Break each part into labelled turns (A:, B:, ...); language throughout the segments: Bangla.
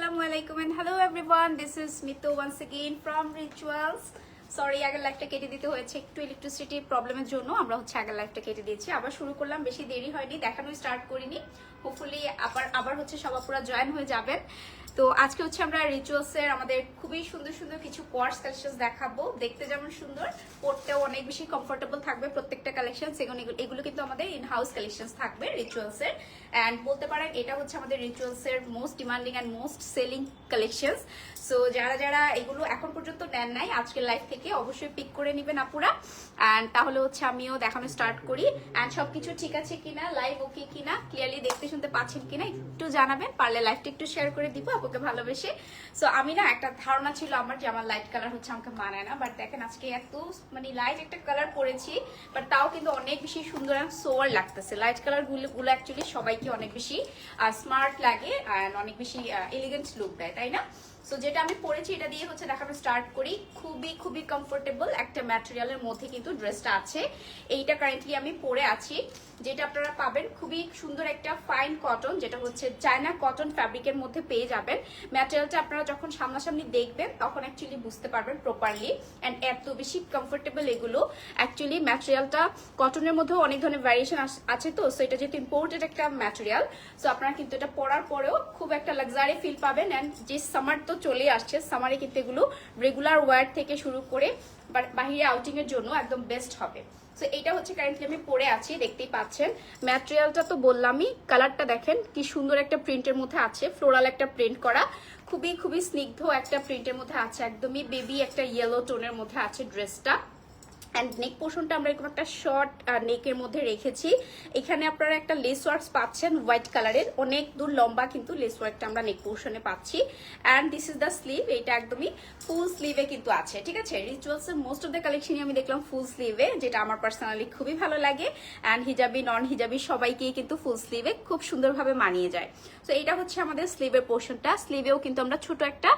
A: Assalamualaikum and hello everyone. This is Mitu once again from Rituals. Sorry আগের লাইফটা কেটে দিতে হয়েছে একটু ইলেকট্রিসিটি প্রবলেমের জন্য। আমরা হচ্ছে আগের লাইফটা কেটে দিয়েছি, আবার শুরু করলাম, বেশি দেরি হয়নি, দেখানো স্টার্ট করিনি। হোপফুলি আবার হচ্ছে সবাই পুরো জয়েন হয়ে যাবেন। তো আজকে হচ্ছে আমরা রিচুয়ালসের আমাদের খুবই সুন্দর সুন্দর কিছু কোয়ার্টস কালেকশন দেখাবো। দেখতে যেমন সুন্দর, পরতেও অনেক বেশি কমফোর্টেবল থাকবে প্রত্যেকটা কালেকশন। এগুলো কিন্তু আমাদের ইন হাউস কালেকশন থাকবে রিচুয়ালসের। অ্যান্ড বলতে পারেন এটা হচ্ছে আমাদের রিচুয়ালসের most demanding and most selling collection. So যারা এগুলো এখন পর্যন্ত নেন নাই, আজকের লাইভ থেকে অবশ্যই পিক করে নেবেন আপুরা। অ্যান্ড তাহলে হচ্ছে আমিও দেখানো স্টার্ট করি। অ্যান্ড সবকিছু ঠিক আছে কিনা, লাইভ ওকে কিনা, ক্লিয়ারলি দেখতে শুনতে পাচ্ছেন কিনা একটু জানাবেন, পারলে লাইভটা একটু শেয়ার করে দিব আপুকে ভালোবেসে। সো আমি না একটা ধারণা ছিল আমার যে আমার লাইট কালার হচ্ছে আমাকে মানায় না, বাট দেখেন আজকে এত মানে লাইট একটা কালার পরেছি, বাট তাও কিন্তু অনেক বেশি সুন্দর আর সোয়ার লাগতেছে। লাইট কালার গুলো অ্যাকচুয়ালি সবাইকে অনেক বেশি স্মার্ট লাগে আর অনেক বেশি এলিগেন্ট লুক দেয়, তাই না? সো যেটা আমি পরেছি এটা দিয়ে হচ্ছে দেখানো স্টার্ট করি। খুবই কমফোর্টেবল একটা ম্যাটেরিয়ালের মধ্যে কিন্তু ড্রেসটা আছে। এইটা কারেন্টলি আমি পরে আছি, যেটা আপনারা পাবেন খুবই সুন্দর একটা ফাইন কটন, যেটা হচ্ছে চায়না কটন ফ্যাব্রিকের মধ্যে পেয়ে যাবেন। ম্যাটেরিয়ালটা আপনারা যখন সামনাসামনি দেখবেন তখন অ্যাকচুয়ালি বুঝতে পারবেন প্রপারলি। অ্যান্ড এত বেশি কমফোর্টেবল এগুলো। অ্যাকচুয়ালি ম্যাটেরিয়ালটা কটনের মধ্যেও অনেক ধরনের ভ্যারিয়েশন আছে, তো সো এটা যেহেতু ইম্পোর্টেড একটা ম্যাটেরিয়াল, সো আপনারা কিন্তু এটা পরার পরেও খুব একটা লাক্সারি ফিল পাবেন। অ্যান্ড যে সামার তো চলে আসছে, সামারে কিন্তু এগুলো রেগুলার ওয়্যার থেকে শুরু করে বাহিরে আউটিং এর জন্য একদম বেস্ট হবে। সো এটা হচ্ছে কারেন্টলি আমি পরে আছি, দেখতেই পাচ্ছেন। ম্যাটেরিয়ালটা তো বললামই, কালারটা দেখেন কি সুন্দর একটা প্রিন্টের মধ্যে আছে, ফ্লোরাল একটা প্রিন্ট করা, খুবই স্নিগ্ধ একটা প্রিন্টের মধ্যে আছে, একদমই বেবি একটা ইয়েলো টোনের মধ্যে আছে ড্রেসটা। অ্যান্ড নেক পোর্শনটা আমরা এরকম একটা শর্ট নেকের মধ্যে রেখেছি। এখানে আপনারা একটা লেস ওয়ার্কস পাচ্ছেন হোয়াইট কালারের, অনেক দূর লম্বা কিন্তু লেস ওয়ার্কটা আমরা নেক পোর্শনে পাচ্ছি। And this is the sleeve, এটা একদমই ফুল স্লিভে কিন্তু আছে, ঠিক আছে? রিচুয়ালসের মোস্ট অফ দ্য কালেকশনই আমি দেখলাম ফুল স্লিভে, যেটা আমার পার্সোনালি খুবই ভালো লাগে। অ্যান্ড হিজাবি নন হিজাবি সবাইকেই কিন্তু ফুল স্লিভে খুব সুন্দরভাবে মানিয়ে যায়। তো এটা হচ্ছে আমাদের স্লিভের পোর্শনটা। স্লিভেও কিন্তু আমরা ছোট একটা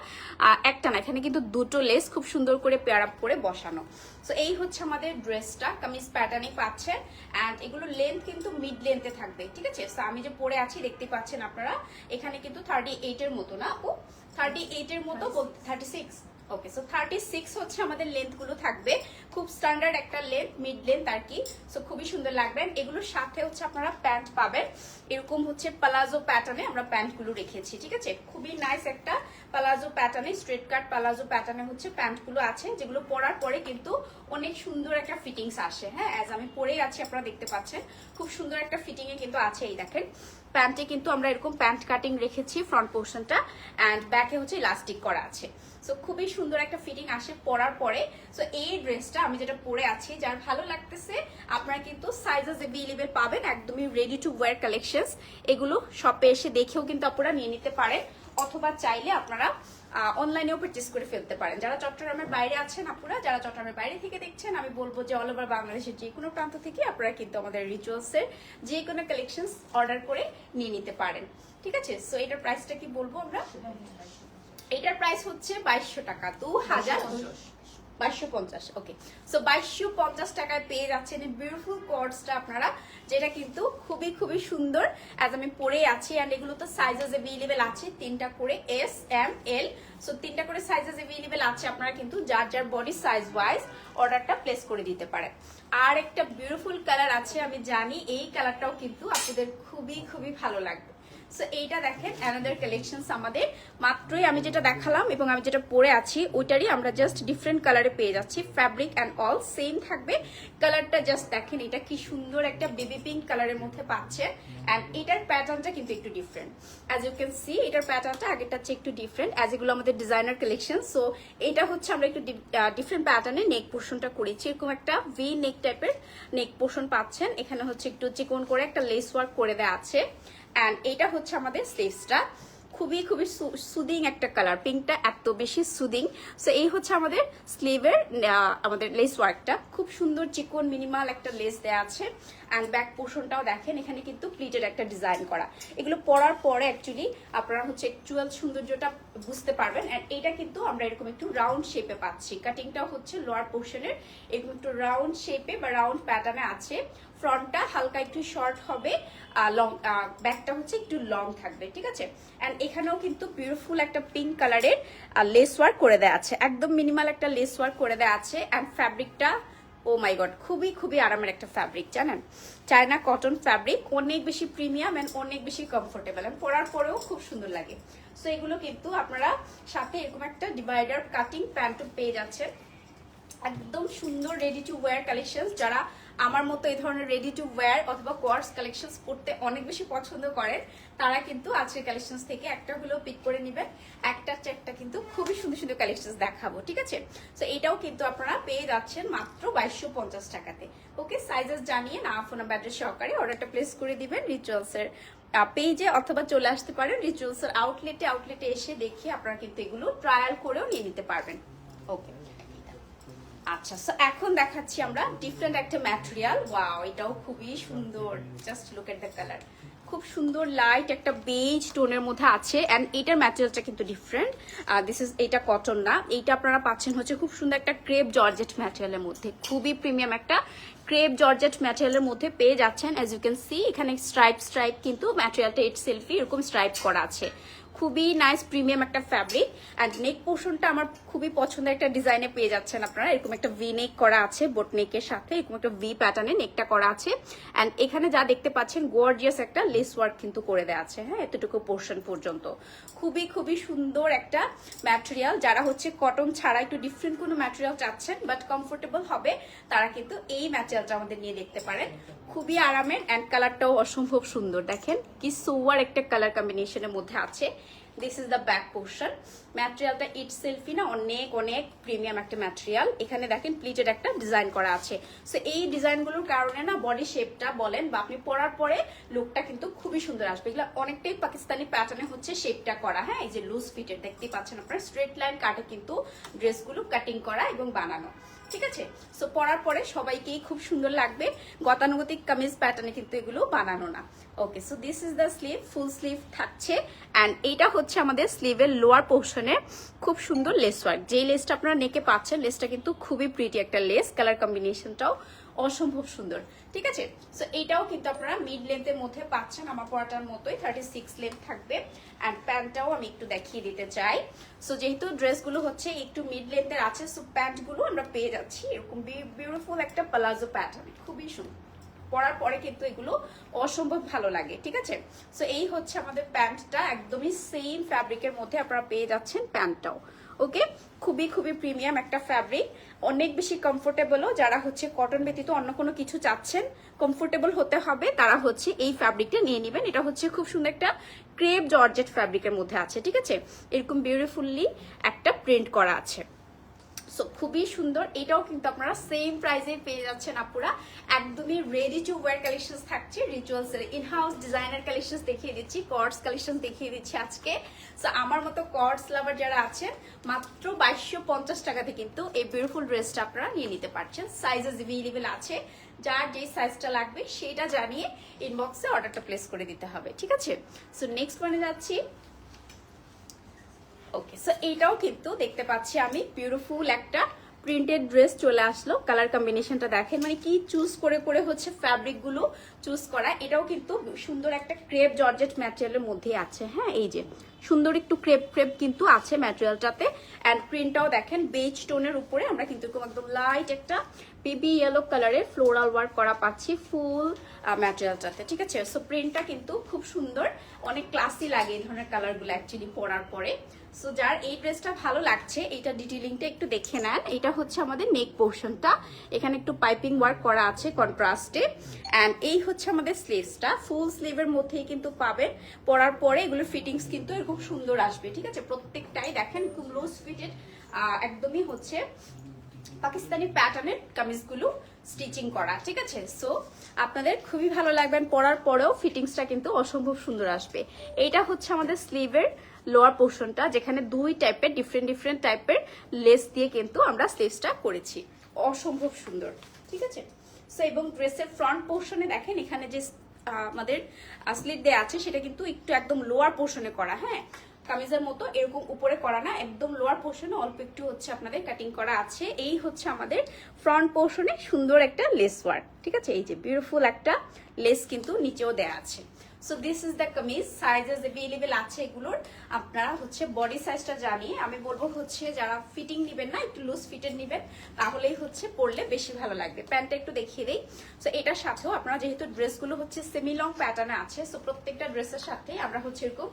A: না, এখানে কিন্তু দুটো লেস খুব সুন্দর করে পেয়ার আপ করে বসানো। সো এই হচ্ছে আমাদের ড্রেসটা, কামিজ প্যাটার্নে পাচ্ছেন। অ্যান্ড এগুলো লেন্থ কিন্তু মিড লেন্থে থাকবে, ঠিক আছে? সো আমি যে পরে আছি দেখতে পাচ্ছেন আপনারা, এখানে কিন্তু 38 এর মতো না, ও 38 এর মতো, 36, ওকে। সো 36 হচ্ছে আমাদের লেন্থ গুলো থাকবে, খুব স্ট্যান্ডার্ড একটা লেন্থ, মিড লেন্থ আর কি। সো খুবই সুন্দর লাগবেন। এগুলোর সাথে হচ্ছে আপনারা প্যান্ট পাবেন, এরকম হচ্ছে প্লাজো প্যাটার্নে আমরা প্যান্ট গুলো রেখেছি, ঠিক আছে? খুবই নাইস একটা প্লাজো প্যাটার্নে, স্ট্রেট কাট প্লাজো প্যাটার্নে হচ্ছে প্যান্ট গুলো আছে, যেগুলো পরার পরে কিন্তু অনেক সুন্দর একটা ফিটিংস আসে। হ্যাঁ, অ্যাজ আমি পরেই আছি আপনারা দেখতে পাচ্ছেন, খুব সুন্দর একটা ফিটিং এ কিন্তু আছে। এই দেখেন প্যান্টে কিন্তু আমরা এরকম প্যান্ট কাটিং রেখেছি ফ্রন্ট পোর্শনটা, অ্যান্ড ব্যাকে হচ্ছে ইলাস্টিক করা আছে। সো খুবই সুন্দর একটা ফিটিং আসে পরার পরে। সো এই ড্রেসটা আমি যেটা পরে আছি, যার ভালো লাগতেছে আপনারা কিন্তু সাইজেস এভেলেবেল পাবেন, একদমই রেডি টু ওয়্যার কালেকশনস। এগুলো শপে এসে দেখেও কিন্তু আপনারা নিয়ে নিতে পারেন, অথবা চাইলে আপনারা অনলাইনেও পারচেস করে ফেলতে পারেন। যারা চট্টগ্রামের বাইরে আছেন আপুরা, যারা চট্টগ্রামের বাইরে থেকে দেখছেন, আমি বলবো যে অল ওভার বাংলাদেশের যে কোনো প্রান্ত থেকে আপনারা কিন্তু আমাদের রিচুয়ালসের যে কোনো কালেকশনস অর্ডার করে নিয়ে নিতে পারেন, ঠিক আছে? সো এটার প্রাইসটা কি বলবো আমরা? এটার প্রাইস হচ্ছে 2200 টাকা, 2250, ওকে। সো 2250 টাকায় পেয়ে যাচ্ছেন এই বিউটিফুল কোয়ার্টসটা আপনারা, যেটা কিন্তু খুবই সুন্দর। অ্যাজ আমি পরে আছি, অ্যান্ড এগুলো তো সাইজেস এভেলেবেল আছে, 3টা করে এস এম এল। সো 3টা করে সাইজেস এভেলেবেল আছে, আপনারা কিন্তু যার বডি সাইজ ওয়াইজ অর্ডারটা প্লেস করে দিতে পারেন। আর একটা বিউটিফুল কালার আছে, আমি জানি এই কালারটাও কিন্তু আপনাদের খুবই ভালো লাগবে। সো এইটা দেখেন অ্যানাদার কালেকশনস আমাদের, মাত্রই আমি যেটা দেখালাম এবং আমি যেটা পরে আছি ওইটারই আমরা জাস্ট ডিফারেন্ট কালারে পেয়ে যাচ্ছি। ফ্যাব্রিক অ্যান্ড অল সেম থাকবে, কালারটা জাস্ট দেখেন, এটা কি সুন্দর একটা বেবি পিঙ্ক কালারের মধ্যে পাচ্ছে। অ্যান্ড এটার প্যাটার্নটা কিন্তু একটু different, as you can see এটার প্যাটার্নটা আগেরটার চেয়ে একটু ডিফারেন্ট, অ্যাজ এগুলো আমাদের ডিজাইনার কালেকশন। সো এটা হচ্ছে আমরা একটু ডিফারেন্ট প্যাটার্নে নেক পোর্শনটা করেছি, এরকম একটা ভি নেক টাইপের নেক পোর্শন পাচ্ছেন। এখানে হচ্ছে একটু চিকন করে একটা লেস ওয়ার্ক করে দেওয়া আছে। অ্যান্ড এটা হচ্ছে আমাদের স্লিভসটা, খুবই সুদিং একটা কালার, পিঙ্কটা এত বেশি সুদিং। সো এই হচ্ছে আমাদের স্লিভের আমাদের লেস ওয়ার্কটা, খুব সুন্দর চিকন মিনিমাল একটা লেস দেওয়া আছে। অ্যান্ড ব্যাক পোর্শনটাও দেখেন, এখানে কিন্তু প্লিটেড একটা ডিজাইন করা। এগুলো পরার পরে অ্যাকচুয়ালি আপনারা হচ্ছে অ্যাকচুয়াল সৌন্দর্যটা বুঝতে পারবেন। অ্যান্ড এটা কিন্তু আমরা এরকম একটু রাউন্ড শেপে পাচ্ছি, কাটিংটাও হচ্ছে লোয়ার পোর্শনের এরকম একটু রাউন্ড শেপে বা রাউন্ড প্যাটার্নে আছে। ফ্রন্টটা হালকা একটু শর্ট হবে, লং ব্যাকটা হচ্ছে একটু লং থাকবে, ঠিক আছে। অ্যান্ড এখানেও কিন্তু বিউটিফুল একটা পিঙ্ক কালারের লেস ওয়ার্ক করে দেওয়া আছে, একদম মিনিমাল একটা লেস ওয়ার্ক করে দেওয়া আছে। অ্যান্ড ফ্যাব্রিকটা ও মাই গড খুবই খুবই আরামের একটা ফ্যাব্রিক, জানেন, চায়না কটন ফ্যাব্রিক, অনেক বেশি প্রিমিয়াম অ্যান্ড অনেক বেশি কমফোর্টেবল, অ্যান্ড পরার পরেও খুব সুন্দর লাগে। সো এগুলো কিন্তু আপনারা সাথে এরকম একটা ডিভাইডার কাটিং প্যান্টও পেয়ে যাচ্ছেন, একদম সুন্দর রেডি টু ওয়্যার কালেকশন। যারা আমার মতো এই ধরনের রেডি টু ওয়্যার অথবা কোয়ার্স কালেকশন পড়তে অনেক বেশি পছন্দ করেন, তারা কিন্তু আজকের কালেকশন থেকে একটা হলেও পিক করে নেবেন। একটা চারটা কিন্তু খুবই সুন্দর সুন্দর কালেকশন দেখাবো, ঠিক আছে। তো এটাও কিন্তু আপনারা পেয়ে যাচ্ছেন মাত্র 2250 টাকাতে। ওকে, সাইজেস জানিয়ে না ফোন নাম্বার অ্যাড্রেস সহকারে অর্ডারটা প্লেস করে দিবেন রিচুয়ালসের পেজে, অথবা চলে আসতে পারেন রিচুয়ালসের আউটলেটে এসে দেখে আপনারা কিন্তু এগুলো ট্রায়াল করেও নিয়ে নিতে পারবেন। ওকে, আচ্ছা, সো এখন দেখাচ্ছি আমরা ডিফারেন্ট একটা ম্যাটেরিয়াল। ওয়াও, এটাও খুবই সুন্দর, just look at the colour, খুব সুন্দর লাইট একটা বেজ টোনের মধ্যে আছে। অ্যান্ড এটার ম্যাটেরিয়ালটা কিন্তু ডিফারেন্ট, এটা কটন না, এইটা আপনারা পাচ্ছেন হচ্ছে খুব সুন্দর একটা ক্রেপ জর্জেট ম্যাটেরিয়ালের মধ্যে, খুবই প্রিমিয়াম একটা ক্রেপ জর্জেট ম্যাটেরিয়ালের মধ্যে পেয়ে যাচ্ছেন। অ্যাজ ইউ ক্যান সি এখানে স্ট্রাইপ কিন্তু ম্যাটেরিয়ালটা ইট সেলফি এরকম স্ট্রাইপ করা আছে, খুবই নাইস প্রিমিয়াম একটা ফ্যাব্রিক। অ্যান্ড নেক পোর্শনটা আমার খুবই পছন্দের একটা ডিজাইনে পেয়ে যাচ্ছেন আপনারা, এরকম একটা ভি নেক করা আছে, বোট নেকের সাথে এরকম একটা ভি প্যাটার্নে নেকটা করা আছে। অ্যান্ড এখানে যা দেখতে পাচ্ছেন গর্জিয়াস একটা লেস ওয়ার্ক কিন্তু করে দেওয়া আছে, হ্যাঁ, এতটুকু পোর্শন পর্যন্ত। খুবই খুবই সুন্দর একটা ম্যাটেরিয়াল। যারা হচ্ছে কটন ছাড়া একটু ডিফারেন্ট কোনো ম্যাটেরিয়াল চাচ্ছেন বাট কমফোর্টেবল হবে, তারা কিন্তু এই ম্যাটেরিয়ালটা আমাদের নিয়ে দেখতে পারেন, খুবই আরামের। অ্যান্ড কালারটাও অসম্ভব সুন্দর, দেখেন কি সোয়ার একটা কালার কম্বিনেশনের মধ্যে আছে। This is the back portion. ম্যাটেরিয়ালটা ইট সেলফি না অনেক অনেক প্রিমিয়াম একটা ম্যাটেরিয়াল। এখানে দেখেন প্লিটেড একটা ডিজাইন করা আছে। সো এই ডিজাইনগুলোর কারণে না বডি শেপটা বলেন বা আপনি পরার পরে লুকটা কিন্তু খুবই সুন্দর আসবে। এগুলো অনেকটাই পাকিস্তানি প্যাটার্নে হচ্ছে শেপটা করা, হ্যাঁ, এই যে লুজ ফিটের দেখতেই পাচ্ছেন আপনারা, স্ট্রেট লাইন কাটে কিন্তু ড্রেসগুলো কাটিং করা এবং বানানো, ঠিক আছে। সো পরার পরে সবাইকেই খুব সুন্দর লাগবে, গতানুগতিক কামিজ প্যাটার্নে কিন্তু এগুলো বানানো না। Okay, so this is the sleeve, full sleeve থাকছে। অ্যান্ড এইটা হচ্ছে আমাদের স্লিভের লোয়ার পোর্শনে খুব সুন্দর লেস ওয়ার্ক, যেই লেসটা আপনারা নেকে পাচ্ছেন লেসটা কিন্তু খুবই প্রিটি একটা লেস, কালার কম্বিনেশনটাও অসম্ভব সুন্দর, ঠিক আছে। সো এইটাও কিন্তু আপনারা মিড লেন্থের মধ্যে পাচ্ছেন, আমার পরাটার মতোই 36 লেন্থ থাকবে। অ্যান্ড প্যান্টটাও আমি একটু দেখিয়ে দিতে চাই। সো যেহেতু ড্রেসগুলো হচ্ছে একটু মিড লেন্থের আছে, সো প্যান্টগুলো আমরা পেয়ে যাচ্ছি এরকম বিউটিফুল একটা প্লাজো প্যাটার্ন, খুবই সুন্দর, পরার পরে কিন্তু এগুলো অসম্ভব ভালো লাগে, ঠিক আছে। সো এই হচ্ছে আমাদের প্যান্টটা, একদমই সেম ফ্যাব্রিকের মধ্যে আপনারা পেয়ে যাচ্ছেন প্যান্টটাও। ওকে, খুবই খুবই প্রিমিয়াম একটা ফ্যাব্রিক, অনেক বেশি কমফোর্টেবলও। যারা হচ্ছে কটন ব্যতীত অন্য কোনো কিছু চাচ্ছেন, কমফোর্টেবল হতে হবে, তারা হচ্ছে এই ফ্যাব্রিকটা নিয়ে নেবেন। এটা হচ্ছে খুব সুন্দর একটা ক্রেপ জর্জেট ফ্যাব্রিকের মধ্যে আছে, ঠিক আছে, এরকম বিউটিফুলি একটা প্রিন্ট করা আছে। সো খুবই সুন্দর, এটাও কিন্তু আপনারা সেম প্রাইসে পেয়ে যাচ্ছেন আপুরা, একদমই রেডি টু ওয়্যার কালেকশন থাকছে। রিচুয়ালস এর ইনহাউস ডিজাইনার কালেকশন দেখিয়ে দিচ্ছি, কর্ডস কালেকশন দেখিয়ে দিচ্ছি আজকে। সো আমার মতো কর্ডস লাভার যারা আছেন, মাত্র 2250 টাকাতে কিন্তু এই বিউটিফুল ড্রেসটা আপনারা নিয়ে নিতে পারছেন। সাইজেস অ্যাভেলেবল আছে, যার যে সাইজটা লাগবে সেটা জানিয়ে ইনবক্সে অর্ডারটা প্লেস করে দিতে হবে, ঠিক আছে। সো নেক্সট ওয়ানে যাচ্ছি। ওকে, সো এইটাও কিন্তু দেখতে পাচ্ছি আমি বিউটিফুল একটা প্রিন্টেড ড্রেস চলে আসলো। কালার কম্বিনেশনটা দেখেন, মানে কি চুজ করে করে হচ্ছে ফ্যাব্রিক গুলো চুজ করা। এটাও কিন্তু সুন্দর একটা ক্রেপ জর্জেট ম্যাটেরিয়ালের মধ্যে আছে, হ্যাঁ, এই যে সুন্দর একটু ক্রেপ ক্রেপ কিন্তু আছে ম্যাটেরিয়ালটাতে। অ্যান্ড প্রিন্টটাও দেখেন বেজ টোনের উপরে আমরা কিন্তু একদম লাইট একটা বেবি ইয়েলো কালারের ফ্লোরাল ওয়ার্ক করা পাচ্ছি ফুল ম্যাটেরিয়ালটাতে, ঠিক আছে। সো প্রিন্টটা কিন্তু খুব সুন্দর, অনেক ক্লাসি লাগে এই ধরনের কালারগুলো অ্যাকচুয়ালি পরার পরে। সো যার এই ড্রেসটা ভালো লাগছে, এইটা ডিটেইলিংটা একটু দেখে নেন। এটা হচ্ছে আমাদের নেক পোর্শনটা, এখানে একটু পাইপিং ওয়ার্ক করা আছে কন্ট্রাস্টে। অ্যান্ড এই হচ্ছে আমাদের স্লিভসটা, ফুল স্লিভের মধ্যেই কিন্তু পাবেন। পরার পরে এগুলো ফিটিংস কিন্তু এরকম সুন্দর আসবে, ঠিক আছে। প্রত্যেকটাই দেখেন খুব লুজ ফিটেড, একদমই হচ্ছে পাকিস্তানি প্যাটার্নের কামিজগুলো স্টিচিং করা, ঠিক আছে। সো আপনাদের খুবই ভালো লাগবেন, পরার পরেও ফিটিংসটা কিন্তু অসম্ভব সুন্দর আসবে। এইটা হচ্ছে আমাদের স্লিভের লোয়ার পোর্শনটা, যেখানে দুই টাইপের ডিফারেন্ট টাইপের লেস দিয়ে কিন্তু আমরা স্লিভসটা করেছি, অসম্ভব সুন্দর, ঠিক আছে। সো এবং ড্রেসের ফ্রন্ট পোর্শনে দেখেন এখানে যে আমাদের স্লিট দেয়া আছে সেটা কিন্তু একটু একদম লোয়ার পোর্শনে করা, হ্যাঁ, কামিজের মতো এরকম উপরে করা না, একদম লোয়ার পোর্শনে অল্প একটু হচ্ছে আপনাদের কাটিং করা আছে। এই হচ্ছে আমাদের ফ্রন্ট পোর্শনে সুন্দর একটা লেস ওয়ার্ক, ঠিক আছে, এই যে বিউটিফুল একটা লেস কিন্তু নিচেও দেয়া আছে। So this is the kameez, sizes available আছে এগুলোর। আপনারা হচ্ছে বডি সাইজটা জানিয়ে আমি বলবো হচ্ছে যারা ফিটিং নেবেন না, একটু লুজ ফিটেড নেবেন, তাহলেই হচ্ছে পরলে বেশি ভালো লাগবে। প্যান্টটা একটু দেখিয়ে দিই। সো এটার সাথেও আপনারা যেহেতু ড্রেসগুলো হচ্ছে সেমি লং প্যাটার্নে আছে, সো প্রত্যেকটা ড্রেসের সাথে আমরা হচ্ছে এরকম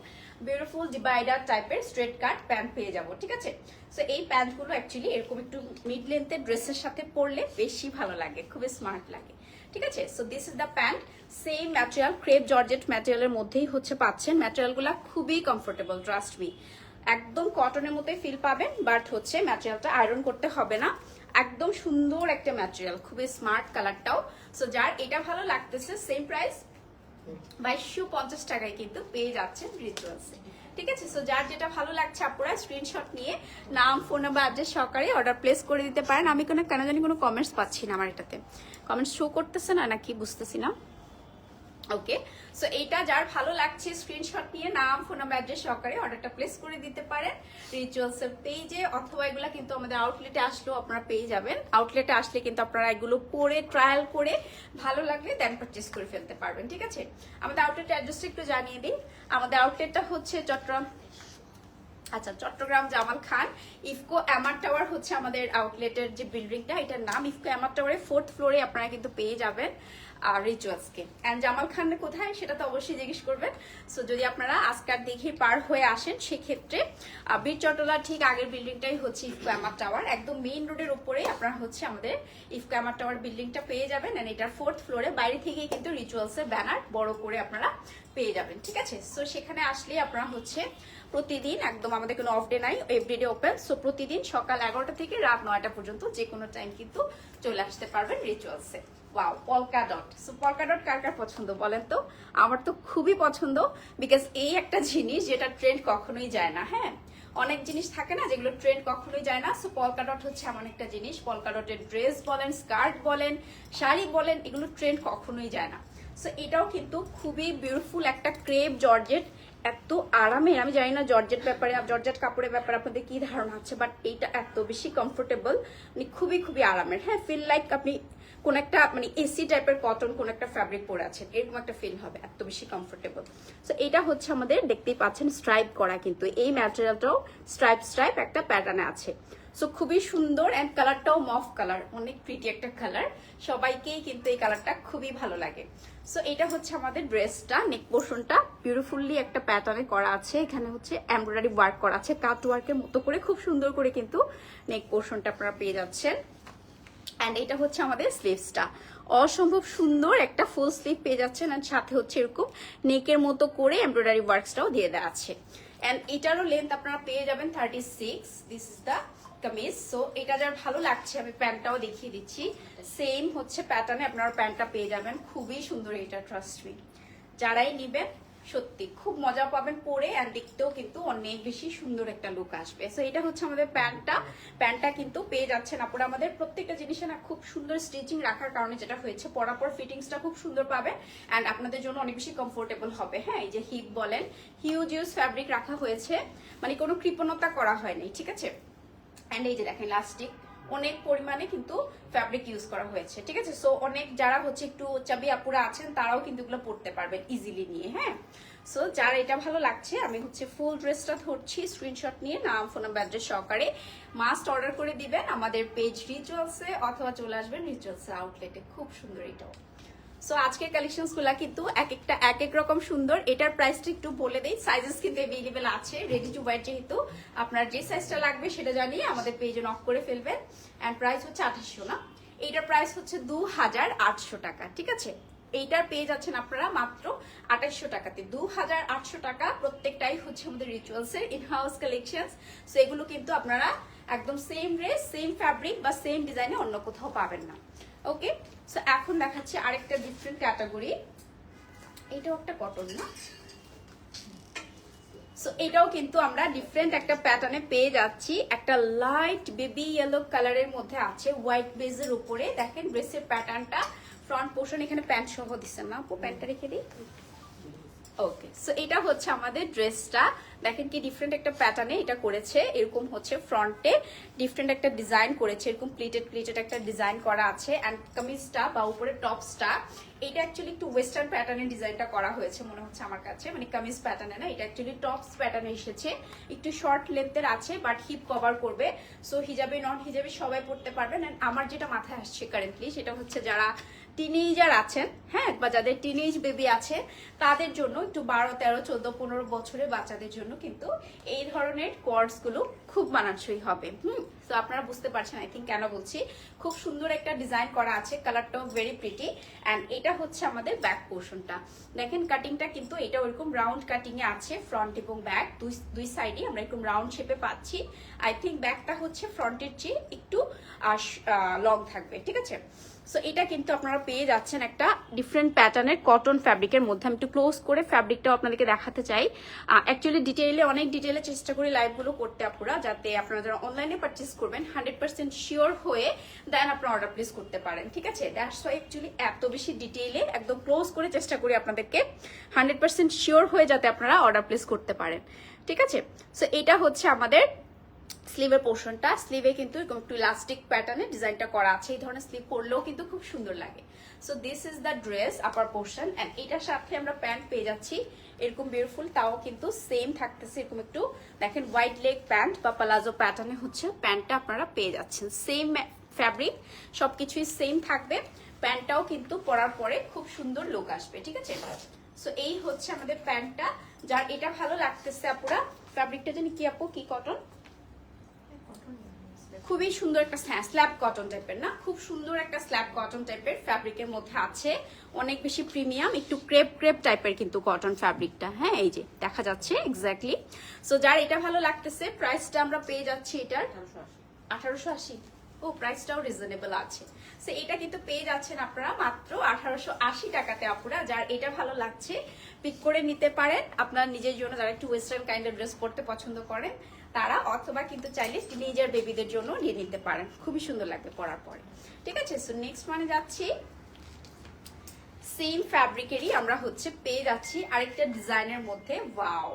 A: বিউটিফুল ডিভাইডার টাইপের স্ট্রেট কাট প্যান্ট পেয়ে যাবো, ঠিক আছে। সো এই প্যান্টগুলো অ্যাকচুয়ালি এরকম একটু মিড লেন্থের ড্রেসের সাথে পরলে বেশি ভালো লাগে, খুবই স্মার্ট লাগে, ঠিক আছে। So this is the pant, same material, crepe georgette ম্যাটেরিয়ালের মধ্যেই হচ্ছে পাচ্ছেন। ম্যাটেরিয়ালগুলো খুবই কমফোর্টেবল, ট্রাস্ট মি, একদম কটনের মতোই ফিল পাবেন, বাট হচ্ছে ম্যাটেরিয়ালটা আয়রন করতে হবে না, একদম সুন্দর একটা ম্যাটেরিয়াল, খুবই স্মার্ট কালারটাও। সো যার এটা ভালো লাগতেছে সেম প্রাইস 2250 টাকায় কিন্তু পেয়ে যাচ্ছেন রিচুয়ালসে, ঠিক আছে। সো যার যেটা ভালো লাগছে আপনারা স্ক্রিনশট নিয়ে নাম, ফোন নাম্বার, অ্যাড্রেস সহকারে অর্ডার প্লেস করে দিতে পারেন। আমি কেন জানি কোনো কমেন্টস পাচ্ছি না, আমার এটাতে কমেন্টস শো করতেছে না নাকি বুঝতেছি না। ওকে, সো এইটা যার ভালো লাগছে স্ক্রিনশট নিয়ে নাম, ফোন নাম্বার, অ্যাড্রেস সহকারে অর্ডারটা প্লেস করে দিতে পারেন রিচুয়ালসের পেজে, অথবা এগুলা কিন্তু আমাদের আউটলেটে আসলেও আপনারা পেয়ে যাবেন। আউটলেটে আসলে কিন্তু আপনারা এগুলো পরে ট্রায়াল করে ভালো লাগলে দেন পারচেস করে ফেলতে পারবেন, ঠিক আছে। আমাদের আউটলেট অ্যাড্রেসটা একটু জানিয়ে দিই। আমাদের আউটলেটটা হচ্ছে চট্টগ্রাম জামাল খান ইফকো এমআর টাওয়ার হচ্ছে আমাদের আউটলেটের যে বিল্ডিংটা, এটার নাম ইফকো এমআর টাওয়ারের 4th ফ্লোরে আপনারা কিন্তু পেয়ে যাবেন রিচুয়ালসকে। এন্ড জামাল খান কোথায় সেটা তো অবশ্যই জিজ্ঞেস করবেন। সো যদি আপনারা আজকার দিঘি পার হয়ে আসেন সেক্ষেত্রে বীর চট্টলা ঠিক আগের বিল্ডিংটাই হচ্ছে ইফকো এমআর টাওয়ার, একদম মেইন রোডের উপরে আপনারা হচ্ছে আমাদের ইফকো এমআর টাওয়ার বিল্ডিংটা পেয়ে যাবেন। এন্ড এটার 4th ফ্লোরে বাইরে থেকেই কিন্তু রিচুয়ালসের ব্যানার বড় করে আপনারা পেয়ে যাবেন, ঠিক আছে। সো সেখানে আসলে আপনারা হচ্ছে প্রতিদিন, একদম আমাদের কোনো অফ ডে নাই, এভরিডে ওপেন। সো প্রতিদিন সকাল 11টা থেকে রাত 9টা পর্যন্ত যে কোনো টাইম কিন্তু চলে আসতে পারবেন রিচুয়ালসে। Wow, polka dot. So polka dot কার কার পছন্দ বলেন তো? আমার তো খুবই পছন্দ, বিকজ এই একটা জিনিস যেটা ট্রেন্ড কখনোই যায় না, হ্যাঁ, অনেক জিনিস থাকে না যেগুলো ট্রেন্ড কখনোই যায় না। সো পলকা ডট হচ্ছে এমন একটা জিনিস, পলকা ডটের ড্রেস বলেন, স্কার্ট বলেন, শাড়ি বলেন, এগুলো ট্রেন্ড কখনোই যায় না। সো এটাও কিন্তু খুবই বিউটিফুল একটা ক্রেপ জর্জেট, এত আরামের। আমি জানি না জর্জেট ব্যাপারে, জর্জেট কাপড়ের ব্যাপারে আপনাদের কি ধারণা আছে, বাট এইটা এত বেশি কমফোর্টেবল, মানে খুবই খুবই আরামের, হ্যাঁ, ফিল লাইক আপনি কোন একটা মানে এসি টাইপের কটন কোন একটা ফ্যাব্রিক পরে আছেন, এরকম একটা ফিল হবে, এত বেশি কমফোর্টেবল। সো এটা হচ্ছে আমাদের দেখতেই পাচ্ছেন স্ট্রাইপ করা, কিন্তু এই ম্যাটেরিয়ালটাও স্ট্রাইপ একটা প্যাটার্নে আছে। সো খুবই সুন্দর, অ্যান্ড কালারটাও মফ কালার, অনেক প্রিটি একটা কালার, সবাইকেই কিন্তু এই কালারটা খুবই ভালো লাগে। সো এটা হচ্ছে আমাদের ড্রেসটা, নেক পোর্শনটা বিউটিফুলি একটা প্যাটার্নে করা আছে, এখানে হচ্ছে এমব্রয়ডারি ওয়ার্ক করা আছে কাট ওয়ার্কের মতো করে, খুব সুন্দর করে কিন্তু নেক পোর্শনটা আপনারা পেয়ে যাচ্ছেন। অ্যান্ড এটা হচ্ছে আমাদের স্লিভসটা, অসম্ভব সুন্দর একটা ফুল স্লিভ পেয়ে যাচ্ছেন, অ্যান্ড সাথে হচ্ছে এরকম নেকের মতো করে এমব্রয়ডারি ওয়ার্কসটাও দিয়ে দেওয়া আছে। অ্যান্ড এটারও লেন্থ আপনারা পেয়ে যাবেন 36। This is the kameez. So এটা যার ভালো লাগছে, আমি প্যান্টটাও দেখিয়ে দিচ্ছি, সেম হচ্ছে প্যাটার্নে আপনারা প্যান্টটা পেয়ে যাবেন, খুবই সুন্দর এটা, ট্রাস্ট মি, যারাই নিবেন সত্যি খুব মজা পাবেন পরে, আর দেখতেও কিন্তু অনেক বেশি সুন্দর একটা লুক আসবে। সো এটা হচ্ছে আমাদের প্যান্টটা কিন্তু পেয়ে যাচ্ছেন আপনারা। আমাদের প্রত্যেকটা জিনিসে না খুব সুন্দর স্টিচিং রাখার কারণে যেটা হয়েছে, পরার পর ফিটিংসটা খুব সুন্দর পাবে, অ্যান্ড আপনাদের জন্য অনেক বেশি কমফোর্টেবল হবে, হ্যাঁ। এই যে হিপ বলেন, হিউজ ফ্যাব্রিক রাখা হয়েছে, মানে কোনো কৃপণতা করা হয়নি, ঠিক আছে। অ্যান্ড এই যে দেখেন ইলাস্টিক, অনেক পরিমাণে কিন্তু ফ্যাব্রিক ইউজ করা হয়েছে, ঠিক আছে। সো অনেক যারা হচ্ছে একটু চাবি আপুরা আছেন তারাও কিন্তু এগুলো পরতে পারবেন ইজিলি নিয়ে, হ্যাঁ। সো যার এটা ভালো লাগছে, আমি হচ্ছে ফুল ড্রেসটা ধরছি, স্ক্রিনশট নিয়ে নাম, ফোন নাম্বার, অ্যাড্রেস সহকারে মাস্ট অর্ডার করে দিবেন আমাদের পেজ রিচুয়ালসে, অথবা চলে আসবেন রিচুয়ালসের আউটলেটে, খুব সুন্দর এটাও। সো আজকের কালেকশনস গুলা কিন্তু এক একটা এক এক রকম সুন্দর। এটার প্রাইসটা একটু বলে দেই, সাইজেস কিন্তু অ্যাভেলেবেল আছে, রেডি টু ওয়্যার, যেহেতু আপনার যে সাইজটা লাগবে সেটা জানিয়ে আমাদের পেজে নক করে ফেলবেন। এন্ড প্রাইস হচ্ছে 2800 না, এইটার প্রাইস হচ্ছে 2800 টাকা, ঠিক আছে। এইটার পেয়ে যাচ্ছেন আপনারা মাত্র 2800 টাকাতে, 2800 টাকা। প্রত্যেকটাই হচ্ছে আমাদের রিচুয়ালসের ইনহাউস কালেকশনস। সো এগুলো কিন্তু আপনারা একদম সেম ড্রেস, সেম ফ্যাব্রিক বা সেম ডিজাইনে অন্য কোথাও পাবেন না। ওকে, সো এখন দেখাচ্ছি আরেকটা ডিফারেন্ট ক্যাটাগরি, এটাও একটা কটন না, সো এটাও কিন্তু আমরা ডিফারেন্ট একটা প্যাটার্নে পেয়ে যাচ্ছি, একটা লাইট বেবি ইয়েলো কালারের মধ্যে আছে হোয়াইট বেজের উপরে। দেখেন ড্রেসের প্যাটার্নটা, ফ্রন্ট পোর্শন এখানে প্যান্ট সহ দিচ্ছেন না আপু, প্যান্টটা রেখে দিই। ওকে, সো এটা হচ্ছে আমাদের ড্রেসটা। দেখেন কি ডিফারেন্ট একটা প্যাটার্নে এটা করেছে, এরকম হচ্ছে ফ্রন্টে ডিফারেন্ট একটা ডিজাইন করেছে, এরকম প্লিটেড একটা ডিজাইন করা আছে। অ্যান্ড কামিজটা বা উপরে টপসটা এটা অ্যাকচুয়ালি একটু ওয়েস্টার্ন প্যাটার্নের ডিজাইনটা করা হয়েছে মনে হচ্ছে আমার কাছে, মানে কামিজ প্যাটার্নে না, এটা অ্যাকচুয়ালি টপস প্যাটার্নে এসেছে। একটু শর্ট লেন্থের আছে বাট হিপ কভার করবে, সো হিজাবে নন হিজাবে সবাই পড়তে পারবেন। অ্যান্ড আমার যেটা মাথায় আসছে কারেন্টলি সেটা হচ্ছে যারা টিনেজার আছেন, হ্যাঁ, বা যাদের টিনেজ বেবি আছে তাদের জন্য, একটু 12, 13, 14, 15 বছরের বাচ্চাদের জন্য কিন্তু এই ধরনের কোয়ার্ডস গুলো খুব মানানসই হবে। তো আপনারা বুঝতে পারছেন আই থিঙ্ক কেন বলছি। খুব সুন্দর একটা ডিজাইন করা আছে, কালারটাও ভেরি প্রিটি। অ্যান্ড এটা হচ্ছে আমাদের ব্যাক পোর্শনটা। দেখেন কাটিংটা কিন্তু এটা ওইরকম রাউন্ড কাটিং এ আছে, ফ্রন্ট এবং ব্যাক দুই সাইডে আমরা এরকম রাউন্ড শেপে পাচ্ছি। আই থিঙ্ক ব্যাকটা হচ্ছে ফ্রন্টের চেয়ে একটু লং থাকবে, ঠিক আছে। সো এটা কিন্তু আপনারা পেয়ে যাচ্ছেন একটা ডিফারেন্ট প্যাটার্নের কটন ফ্যাব্রিকের মধ্যে। আমি একটু ক্লোজ করে ফ্যাব্রিকটাও আপনাদেরকে দেখাতে চাই। অ্যাকচুয়ালি অনেক ডিটেইলে চেষ্টা করি লাইভগুলো করতে আপুরা, যাতে আপনারা যারা অনলাইনে পারচেস করবেন 100% শিওর হয়ে দেন আপনারা অর্ডার প্লেস করতে পারেন, ঠিক আছে। দ্যাটস ওয়াই অ্যাকচুয়ালি এত বেশি ডিটেইলে একদম ক্লোজ করে চেষ্টা করি আপনাদেরকে 100% শিওর হয়ে যাতে আপনারা অর্ডার প্লেস করতে পারেন, ঠিক আছে। সো এটা হচ্ছে আমাদের স্লিভের পোর্শনটা। স্লিভে কিন্তু একটু ইলাস্টিক প্যাটার্নে ডিজাইনটা করা আছে, এই ধরনের স্লিভ পরলেও কিন্তু খুব সুন্দর লাগে। So this is the dress upper portion. And এটার সাথে আমরা প্যান্ট পেয়ে যাচ্ছি এরকম বিউটিফুল, তাও কিন্তু সেম থাকতেছে এরকম একটু দেখেন হোয়াইট লেগ প্যান্ট বা প্লাজো প্যাটার্নে হচ্ছে প্যান্টটা আপনারা পেয়ে যাচ্ছেন। সেম ফ্যাব্রিক, সবকিছুই সেম থাকবে। প্যান্টটাও কিন্তু পরার পরে খুব সুন্দর লুক আসবে, ঠিক আছে। সো এই হচ্ছে আমাদের প্যান্টটা। যার এটা ভালো লাগতেছে আপুরা, ফ্যাব্রিকটা জানি কি আপু, কি কটন, খুবই সুন্দর একটা স্ল্যাব কটন টাইপের না, খুব সুন্দর একটা স্ল্যাব কটন টাইপের ফ্যাব্রিকের মধ্যে আছে, অনেক বেশি প্রিমিয়াম, একটু ক্রেপ টাইপের কিন্তু কটন ফ্যাব্রিকটা, হ্যাঁ এই যে দেখা যাচ্ছে এক্স্যাক্টলি। সো যার এটা ভালো লাগতেছে, প্রাইসটা আমরা পেয়ে যাচ্ছি এটার 1880। ও প্রাইসটাও রিজনেবল আছে। সো এটা কিন্তু পেয়ে যাচ্ছেন আপনারা মাত্র 1880 টাকাতে আপুরা। যার এটা ভালো লাগছে পিক করে নিতে পারেন আপনার নিজের জন্য, যারা একটু ওয়েস্টার্ন কাইন্ডের ড্রেস পরতে পছন্দ করেন তারা, অথবা কিন্তু চাইলে টিনেজার বেবিদের জন্য নিয়ে নিতে পারেন, খুবই সুন্দর লাগবে পরার পরে, ঠিক আছে। সো নেক্সট মানে যাচ্ছি সেম ফ্যাব্রিকেরই আমরা হচ্ছে পেয়ে যাচ্ছি আরেকটা ডিজাইনের মধ্যে। ওয়াও,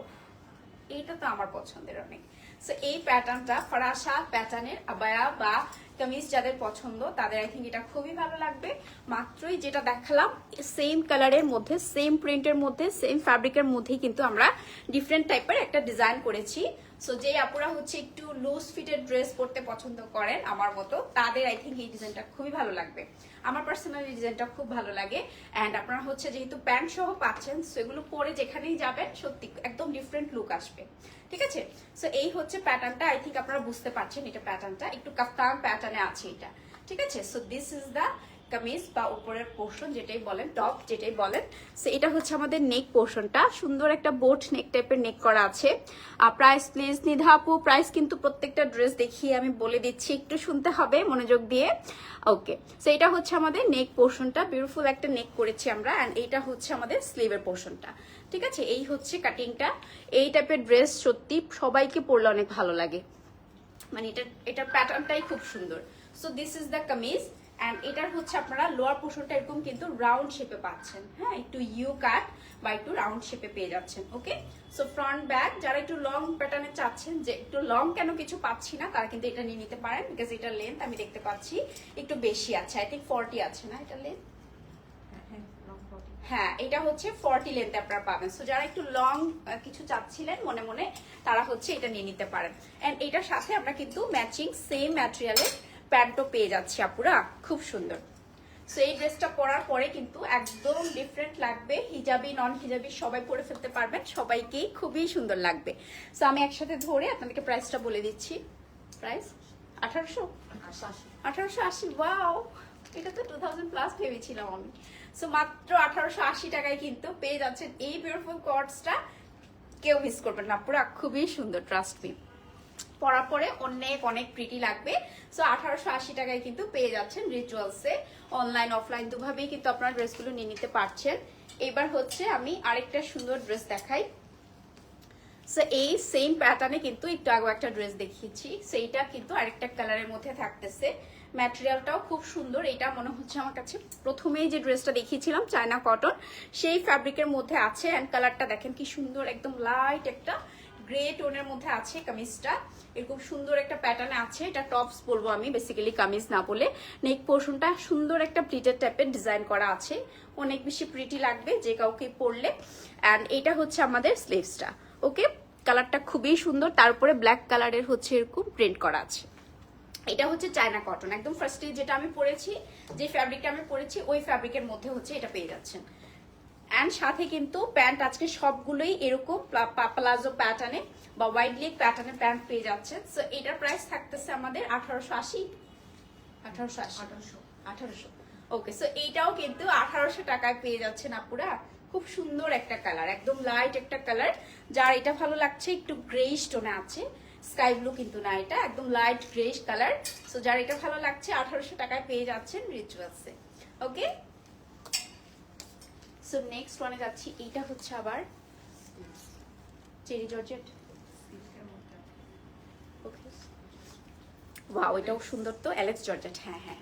A: এইটা তো আমার পছন্দের অনেক। সো এই প্যাটার্নটা ফরাসা প্যাটার্নের আবায়া বা কামিজ যাদের পছন্দ তাদের আই থিঙ্ক এটা খুবই ভালো লাগবে। মাত্রই যেটা দেখালাম সেম কালারের মধ্যে, সেম প্রিন্টের মধ্যে, সেম ফ্যাব্রিকের মধ্যেই কিন্তু আমরা ডিফারেন্ট টাইপের একটা ডিজাইন করেছি। সো যে আপুরা হচ্ছে একটু লুজ ফিটেড ড্রেস পরতে পছন্দ করেন আমার মতো, তাদের আই থিঙ্ক এই ডিজাইনটা খুবই ভালো লাগবে। আমার পার্সোনালি ডিজাইনটা খুব ভালো লাগে। অ্যান্ড আপনারা হচ্ছে যেহেতু প্যান্ট সহ পাচ্ছেন, সেগুলো পরে যেখানেই যাবেন সত্যি একদম ডিফারেন্ট লুক আসবে, ঠিক আছে। সো এই হচ্ছে প্যাটার্নটা, আই থিঙ্ক আপনারা বুঝতে পারছেন এটা প্যাটার্নটা একটু কাফতান প্যাটার্নে আছে এটা, ঠিক আছে। So this is the kameez বা উপরের পোর্শন যেটাই বলেন, টপ যেটাই বলেন। সো এটা হচ্ছে আমাদের নেক পোর্শনটা, সুন্দর একটা বোট নেক টাইপের নেক করা আছে। প্রাইস প্লিজ নিধা আপু, প্রাইস কিন্তু প্রত্যেকটা ড্রেস দেখিয়ে আমি বলে দিচ্ছি, একটু শুনতে হবে মনোযোগ দিয়ে। ওকে, সো এটা হচ্ছে আমাদের নেক পোর্শনটা, বিউটিফুল একটা নেক করেছি আমরা। অ্যান্ড এইটা হচ্ছে আমাদের স্লিভের পোর্শনটা, ঠিক আছে। এই হচ্ছে কাটিংটা। এই টাইপের ড্রেস সত্যি সবাইকে পরলে অনেক ভালো লাগে, মানে এটার প্যাটার্নটাই খুব সুন্দর। So this is the kameez. And এটার হচ্ছে আপনারা লোয়ার পোর্শনটা এরকম কিন্তু রাউন্ড শেপে পাচ্ছেন, হ্যাঁ একটু ইউ কাট বা একটু রাউন্ড শেপে পেয়ে যাচ্ছেন। ওকে, সো ফ্রন্ট ব্যাক যারা একটু লং প্যাটার্নে চাচ্ছেন, যে একটু লং কেন কিছু পাচ্ছি না, তারা কিন্তু এটা নিয়ে নিতে পারেন, বিকজ এটার লেন্থ আমি দেখতে পাচ্ছি একটু বেশি আছে, আই থিঙ্ক 40 আছে না এটার লেন্থ, হ্যাঁ এটা হচ্ছে 40 লেন্থে আপনারা পাবেন। সো যারা একটু লং কিছু চাচ্ছিলেন মনে মনে, তারা হচ্ছে এটা নিয়ে নিতে পারেন। এন্ড এটার সাথে আমরা কিন্তু ম্যাচিং সেম ম্যাটেরিয়ালের প্যান্টও পেয়ে যাচ্ছি আপুরা, খুব সুন্দর। সো এই ড্রেসটা পরার পরে কিন্তু একদম ডিফারেন্ট লাগবে, হিজাবি নন হিজাবি সবাই পরে ফেলতে পারবেন, সবাইকেই খুবই সুন্দর লাগবে। সো আমি একসাথে ধরে আপনাদেরকে প্রাইসটা বলে দিচ্ছি। প্রাইস 1880। ওয়াও, এটা তো 2000 প্লাস ভেবেছিলাম আমি। সো মাত্র 1880 টাকায় কিন্তু পেয়ে যাচ্ছেন এই বিউটিফুল কটসটা, কেউ মিস করবেন না, পুরো খুবই সুন্দর, ট্রাস্ট মি, পরার পরে অনেক অনেক প্রিটি লাগবে। সো 1880 টাকায় কিন্তু পেয়ে যাচ্ছেন রিচুয়ালসে, অনলাইন অফলাইন দুভাবেই কিন্তু আপনারা ড্রেসগুলো নিয়ে নিতে পারছেন। এবার হচ্ছে আমি আরেকটা সুন্দর ড্রেস দেখাই। সো এই সেম প্যাটার্নে কিন্তু একটু আগে একটা ড্রেস দেখিয়েছি, সেইটা কিন্তু আরেকটা কালারের মধ্যে থাকতেছে। ম্যাটেরিয়ালটাও খুব সুন্দর। এটা মনে হচ্ছে আমার কাছে প্রথমেই যে ড্রেসটা দেখিয়েছিলাম চায়না কটন, সেই ফ্যাব্রিকের মধ্যে আছে। অ্যান্ড কালারটা দেখেন কি সুন্দর, একদম লাইট একটা গ্রে টোনের মধ্যে আছে কামিজটা। এরকম সুন্দর একটা প্যাটার্নে আছে। এটা টপস বলবো আমি, বেসিক্যালি কামিজ না বলে। নেক পোর্শনটা সুন্দর একটা প্লিটেড টাইপের ডিজাইন করা আছে, অনেক বেশি প্রিটি লাগবে যে কাউকে পরলে। অ্যান্ড এটা হচ্ছে আমাদের স্লিভসটা। ওকে, কালারটা খুবই সুন্দর। তারপরে ব্ল্যাক কালারের হচ্ছে এরকম প্রিন্ট করা আছে। এটা হচ্ছে চায়না কটন, একদম ফার্স্টে যেটা আমি পরেছি, যে ফ্যাব্রিকটা আমি পরেছি ওই ফ্যাব্রিকের মধ্যে হচ্ছে এটা পেয়ে যাচ্ছেন। অ্যান্ড সাথে কিন্তু প্যান্ট আজকে সবগুলোই এরকম প্লাজো প্যাটার্নে বা ওয়াইড লেগ প্যাটার্নে প্যান্ট পেয়ে যাচ্ছেন। সো এটার প্রাইস থাকতেছে আমাদের 1880। 1800। ওকে, সো এইটাও কিন্তু 1800 টাকায় পেয়ে যাচ্ছেন আপুরা। খুব সুন্দর একটা কালার, একদম লাইট একটা কালার। যার এটা ভালো লাগছে, একটু গ্রেইশ টোনে আছে, স্কাই ব্লু কিন্তু না, এটা একদম লাইট গ্রেইশ কালার। সো যার এটা ভালো লাগছে 1800 টাকায় পেয়ে যাচ্ছেন রিচুয়ালসে। ওকে, সো নেক্সট ওয়ানে যাচ্ছি। এইটা হচ্ছে আবার চেরি জর্জেট। ওকে, ওয়াও, এটাও সুন্দর তো, অ্যালেক্স জর্জেট। হ্যাঁ হ্যাঁ,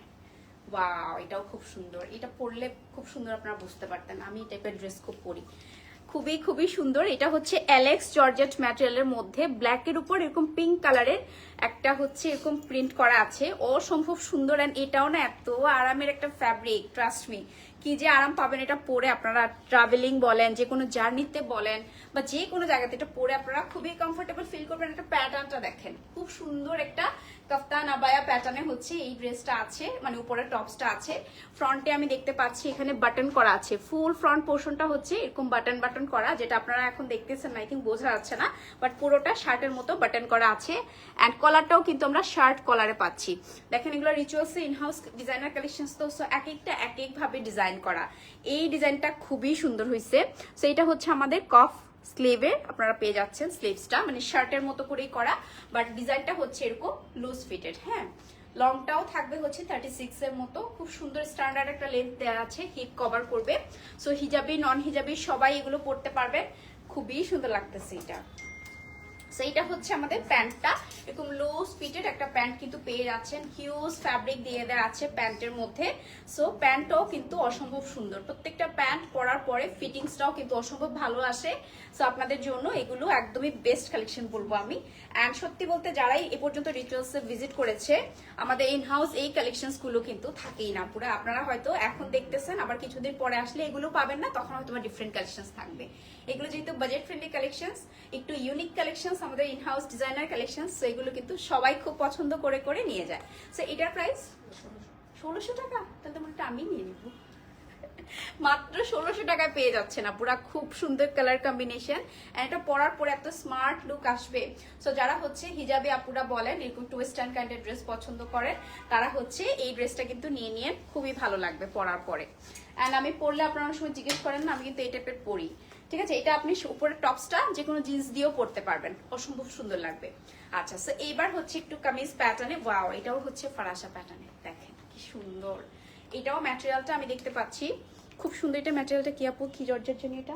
A: ওয়াও, এটাও খুব সুন্দর। এটা পরলে খুব সুন্দর, আপনারা বুঝতে পারতেন আমি এই টাইপের ড্রেস খুব পরি। খুবই খুবই সুন্দর। এটা হচ্ছে অ্যালেক্স জর্জেট ম্যাটেরিয়ালের মধ্যে ব্ল্যাকের উপর এরকম পিঙ্ক কালারের একটা হচ্ছে এরকম প্রিন্ট করা আছে, অসম্ভব সুন্দর। অ্যান্ড এটাও না এত আরামের একটা ফ্যাব্রিক, ট্রাস্ট মি, কি যে আরাম পাবেন এটা পরে। আপনারা ট্রাভেলিং বলেন, যে কোনো জার্নিতে বলেন, বা যে কোনো জায়গাতে এটা পরে আপনারা খুবই কমফোর্টেবল ফিল করবেন। একটা প্যাটার্নটা দেখেন, খুব সুন্দর একটা কাফতান আবায়া প্যাটার্নে হচ্ছে এই ড্রেসটা আছে, মানে উপরে টপসটা আছে। ফ্রন্টে আমি দেখতে পাচ্ছি এখানে বাটন করা আছে, ফুল ফ্রন্ট পোর্শনটা হচ্ছে এরকম বাটন বাটন করা, যেটা আপনারা এখন দেখতেছেন না, আই থিঙ্ক বোঝা যাচ্ছে না, বাট পুরোটা শার্টের মতো বাটন করা আছে। অ্যান্ড কলারটাও কিন্তু আমরা শার্ট কলারে পাচ্ছি। দেখেন এগুলো রিচুয়ালসে ইনহাউস ডিজাইনার কালেকশনস, তো এক একটা এক একভাবে ডিজাইন করা। এই ডিজাইনটা খুবই সুন্দর হয়েছে। সো এটা হচ্ছে আমাদের কফ স্লিভে আপনারা পেয়ে যাচ্ছেন স্লিভসটা, মানে শার্টের মতো করেই করা, বাট ডিজাইনটা হচ্ছে এরকম লুজ ফিটেড। হ্যাঁ, লংটাও থাকবে হচ্ছে 36 এর মতো। খুব সুন্দর স্ট্যান্ডার্ড একটা লেন্থ দেওয়া আছে, হিপ কভার করবে। সো হিজাবি নন হিজাবি সবাই এগুলো পরতে পারবেন, খুবই সুন্দর লাগতেছে এটা। সো এটা হচ্ছে আমাদের প্যান্টটা, এরকম লুজ ফিটেড একটা প্যান্ট কিন্তু পেয়ে যাচ্ছেন, হিউজ ফ্যাব্রিক দিয়ে দেওয়া আছে প্যান্টের মধ্যে। সো প্যান্টটাও কিন্তু অসম্ভব সুন্দর, প্রত্যেকটা প্যান্ট পরার পরে ফিটিংসটাও কিন্তু অসম্ভব ভালো আসে। সো আপনাদের জন্য এগুলো একদমই বেস্ট কালেকশন বলবো আমি। অ্যান্ড সত্যি বলতে যারাই এ পর্যন্ত রিচুয়ালসে ভিজিট করেছে, আমাদের ইনহাউস এই কালেকশনসগুলো কিন্তু থাকেই না পুরো। আপনারা হয়তো এখন দেখতেছেন, আবার কিছুদিন পরে আসলে এগুলো পাবেন না, তখন হয়তো ডিফারেন্ট কালেকশনস থাকবে। এগুলো যেহেতু বাজেট ফ্রেন্ডলি কালেকশনস, একটু ইউনিক কালেকশনস, আমাদের ইনহাউস ডিজাইনার কালেকশনস, সো এগুলো কিন্তু সবাই খুব পছন্দ করে করে নিয়ে যায়। সো এটার প্রাইস 1600 টাকা। তাহলে তো মনে আমি নিয়ে নিব, মাত্র 1600 টাকায় পেয়ে যাচ্ছে না পুরা। খুব সুন্দর কালার কম্বিনেশন, এটা পরার পরে এত স্মার্ট লুক আসবে। সো যারা হচ্ছে হিজাবে আপুরা বলেন, এরকম একটু ওয়েস্টার্ন কাইন্ডের ড্রেস পছন্দ করেন, তারা হচ্ছে এই ড্রেসটা কিন্তু নিয়ে নিয়ে খুবই ভালো লাগবে পরার পরে। অ্যান্ড আমি পরলে আপনারা অনেক সময় জিজ্ঞেস করেন না, আমি কিন্তু এই টাইপের পরি, ঠিক আছে। এটা আপনি উপরের টপসটা যে কোনো জিন্স দিয়েও পরতে পারবেন, অসম্ভব সুন্দর লাগবে। আচ্ছা, সো এইবার হচ্ছে একটু কামিজ প্যাটার্নে, ওয়াও, এটাও হচ্ছে ফরাসা প্যাটার্নে, দেখেন কি সুন্দর। এটাও ম্যাটেরিয়ালটা আমি দেখতে পাচ্ছি খুব সুন্দর। এটা ম্যাটেরিয়ালটা কি আপু, কি জর্জের জন্য? এটা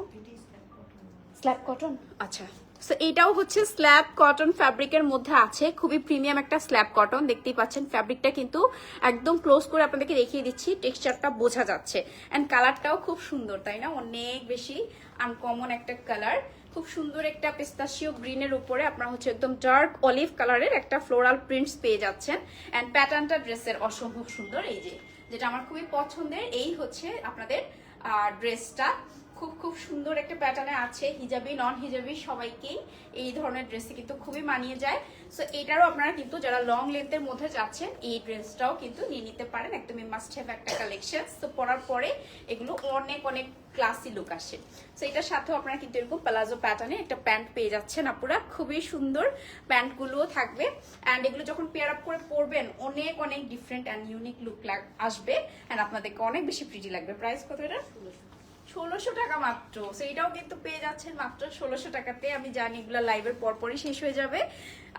A: স্ল্যাব কটন। আচ্ছা, সো এটাও হচ্ছে স্ল্যাব কটন ফ্যাব্রিকের মধ্যে আছে, খুবই প্রিমিয়াম একটা স্ল্যাব কটন। দেখতেই পাচ্ছেন ফ্যাব্রিকটা কিন্তু একদম ক্লোজ করে আপনাদেরকে দেখিয়ে দিচ্ছি, টেক্সচারটা বোঝা যাচ্ছে। অ্যান্ড কালারটাও খুব সুন্দর, তাই না? অনেক বেশি আনকমন একটা কালার, খুব সুন্দর একটা পিস্তাশিও গ্রিনের উপরে আপনারা হচ্ছে একদম ডার্ক অলিভ কালারের একটা ফ্লোরাল প্রিন্টস পেয়ে যাচ্ছেন। অ্যান্ড প্যাটার্নটা ড্রেসের অসম্ভব সুন্দর। এই যে যেটা আমার খুবই পছন্দের, এই হচ্ছে আপনাদের ড্রেসটা, খুব খুব সুন্দর একটা প্যাটার্নে আছে। হিজাবি নন হিজাবি সবাইকেই এই ধরনের ড্রেসে কিন্তু খুবই মানিয়ে যায়। সো এটারও আপনারা কিন্তু যারা লং লেন্থের মধ্যে যাচ্ছেন, এই ড্রেসটাও কিন্তু নিয়ে নিতে পারেন, একদমই মাস্ট হ্যাভ একটা কালেকশন। তো পরার পরে এগুলো অনেক অনেক ক্লাসি লুক আসে। সো এটার সাথেও আপনারা কিন্তু এরকম প্লাজো প্যাটার্নে একটা প্যান্ট পেয়ে যাচ্ছেন আপুরা, খুবই সুন্দর প্যান্টগুলোও থাকবে। অ্যান্ড এগুলো যখন পেয়ার আপ করে পরবেন, অনেক অনেক ডিফারেন্ট অ্যান্ড ইউনিক লুক আসবে, অ্যান্ড আপনাদেরকে অনেক বেশি প্রিটি লাগবে। প্রাইস কত এটা? 1600 টাকা মাত্র। সো এটাও কিন্তু পেয়ে যাচ্ছেন মাত্র 1600 টাকাতে। আমি জানি এগুলো লাইভের পরপরই শেষ হয়ে যাবে,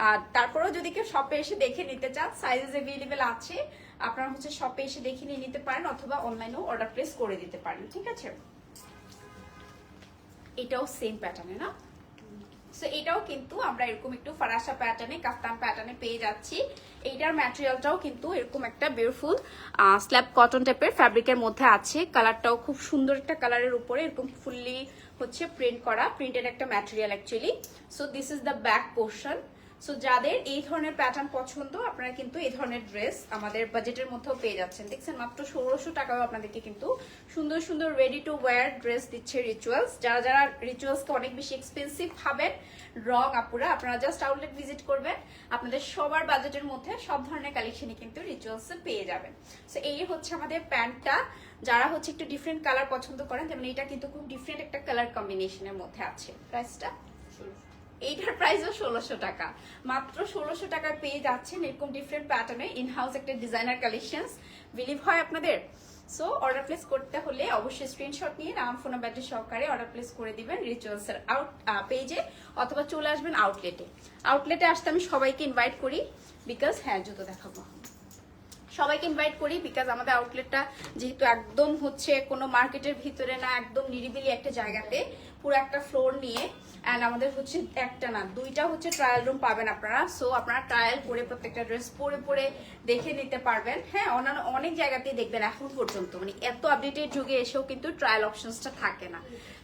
A: আর তারপরেও যদি কেউ শপে এসে দেখে নিতে চান, সাইজেস অ্যাভেলেবেল আছে, আপনারা হচ্ছে শপে এসে দেখে নিয়ে নিতে পারেন, অথবা অনলাইনেও অর্ডার প্লেস করে দিতে পারেন, ঠিক আছে। এটাও সেম প্যাটার্নে না, সো এটাও কিন্তু আমরা এরকম একটু ফারাসা প্যাটার্নে, কাফতান প্যাটার্নে পেয়ে যাচ্ছি। এইটার ম্যাটেরিয়ালটাও কিন্তু এরকম একটা বিউটিফুল স্ল্যাব কটন টাইপের ফ্যাব্রিকের মধ্যে আছে। কালারটাও খুব সুন্দর একটা কালারের উপরে এরকম ফুললি হচ্ছে প্রিন্ট করা, প্রিন্টেড একটা material actually. So this is the back portion. So যাদের এই ধরনের প্যাটার্ন পছন্দ, আপনারা কিন্তু এই ধরনের ড্রেস আমাদের বাজেটের মধ্যেও পেয়ে যাচ্ছেন। দেখছেন মাত্র 1600 টাকাও আপনাদেরকে কিন্তু সুন্দর সুন্দর রেডি টু ওয়্যার ড্রেস দিচ্ছে রিচুয়ালস। যারা যারা রিচুয়ালসকে অনেক বেশি এক্সপেন্সিভ ভাবেন, রং আপুরা, আপনারা জাস্ট আউটলেট ভিজিট করবেন, আপনাদের সবার বাজেটের মধ্যে সব ধরনের কালেকশনই কিন্তু রিচুয়ালসে পেয়ে যাবেন। সো এই হচ্ছে আমাদের প্যান্টটা। যারা হচ্ছে একটু ডিফারেন্ট কালার পছন্দ করেন, যেমন এটা কিন্তু খুব ডিফারেন্ট একটা কালার কম্বিনেশনের মধ্যে আছে। প্রাইসটা এইটার প্রাইসও 1600 টাকা, মাত্র 1600 টাকায় পেয়ে যাচ্ছেন এরকম ডিফারেন্ট প্যাটার্নে ইন হাউস একটা ডিজাইনার কালেকশনস। বিলিভ হয় আপনাদের? সো অর্ডার প্লেস করতে হলে অবশ্যই স্ক্রিনশট নিয়ে নাম, ফোন নাম্বার সহকারে অর্ডার প্লেস করে দিবেন রিচুয়ালস এর পেজে, অথবা চলে আসবেন আউটলেটে। আউটলেটে আসতে আমি সবাইকে ইনভাইট করি, বিকজ হ্যাঁ জুতো দেখাবো, সবাইকে ইনভাইট করি বিকজ আমাদের আউটলেটটা যেহেতু একদম হচ্ছে কোনো মার্কেটের ভিতরে না, একদম নিরিবিলি একটা জায়গাতে, পুরো একটা ফ্লোর নিয়ে। অ্যান্ড আমাদের হচ্ছে একটা না, দুইটা হচ্ছে ট্রায়াল রুম পাবেন আপনারা। সো আপনারা ট্রায়াল করে প্রত্যেকটা ড্রেস পরে পরে দেখে নিতে পারবেন। হ্যাঁ, অন্যান্য অনেক জায়গাতেই দেখবেন এখন পর্যন্ত, মানে এত আপডেটেড যুগে এসেও কিন্তু ট্রায়াল অপশনসটা থাকে না।